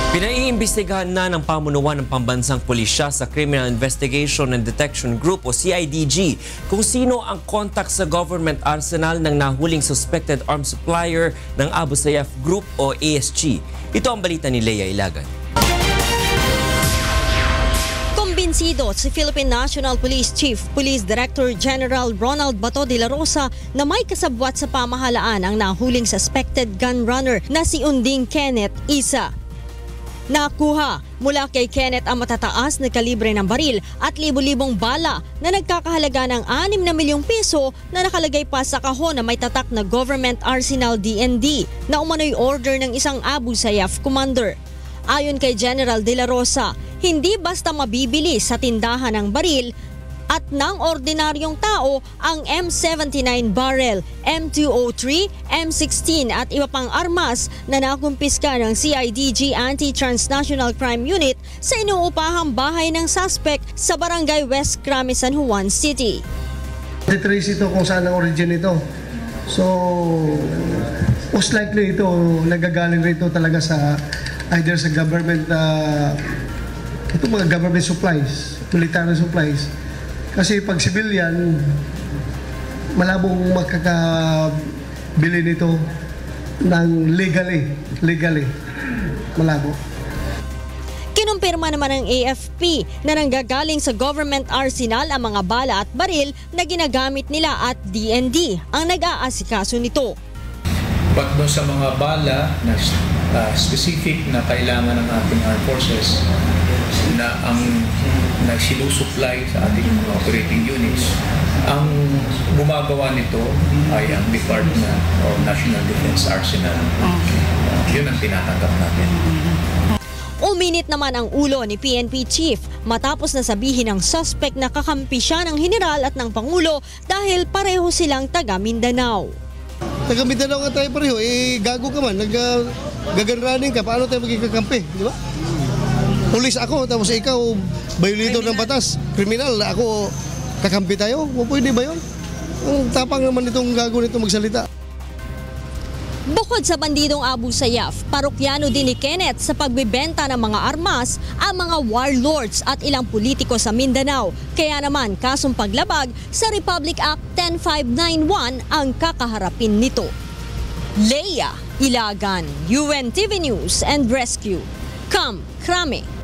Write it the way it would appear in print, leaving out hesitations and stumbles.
Pinaiimbestigahan na ng pamunuan ng pambansang pulisya sa Criminal Investigation and Detection Group o CIDG kung sino ang contact sa government arsenal ng nahuling suspected arms supplier ng Abu Sayyaf Group o ASG. Ito ang balita ni Leia Ilagan. Kumbinsido si Philippine National Police Chief Police Director General Ronald Bato de la Rosa na may kasabwat sa pamahalaan ang nahuling suspected gun runner na si Unding Kenneth Isa. Nakuha mula kay Kenneth ang matataas na kalibre ng baril at libo-libong bala na nagkakahalaga ng 6 na milyong piso na nakalagay pa sa kahon na may tatak na Government Arsenal DND na umano'y order ng isang Abu Sayyaf commander. Ayon kay General De La Rosa, hindi basta mabibili sa tindahan ng baril at ng ordinaryong tao ang M79 barrel, M203, M16 at iba pang armas na nakumpiska ng CIDG Anti-Transnational Crime Unit sa inuupahang bahay ng suspect sa Barangay West Crame, San Juan City. Detrace ito kung saan ang origin ito. So, most likely ito nagagaling rito talaga sa either sa government, itong mga government supplies, military supplies. Kasi pag civilian, malabong makakabili nito ng legally. Malabo. Kinumpirma naman ng AFP na nanggagaling sa government arsenal ang mga bala at baril na ginagamit nila at DND ang nag-aasikaso nito. But doon sa mga bala na specific na kailangan ng ating armed forces na ang sinusupply sa ating mga operating units, ang gumagawa nito ay ang Department of National Defense Arsenal. Yun ang tinatanggap natin. Uminit naman ang ulo ni PNP Chief matapos na sabihin ng suspect na kakampi siya ng General at ng Pangulo dahil pareho silang taga Mindanao. Taga Mindanao nga tayo pareho, gago ka man, nag-gun-running ka, paano tayo maging kakampi, di ba? Pulis ako, tapos ikaw, violator ng batas, kriminal, ako, kakampi tayo? Pwede ba yun? Ang tapang naman itong gago nito magsalita. Bukod sa bandidong Abu Sayyaf, parokyano din ni Kenneth sa pagbibenta ng mga armas ang mga warlords at ilang politiko sa Mindanao. Kaya naman kasong paglabag sa Republic Act 10591 ang kakaharapin nito. Leia Ilagan, UNTV News and Rescue. Come, Krame.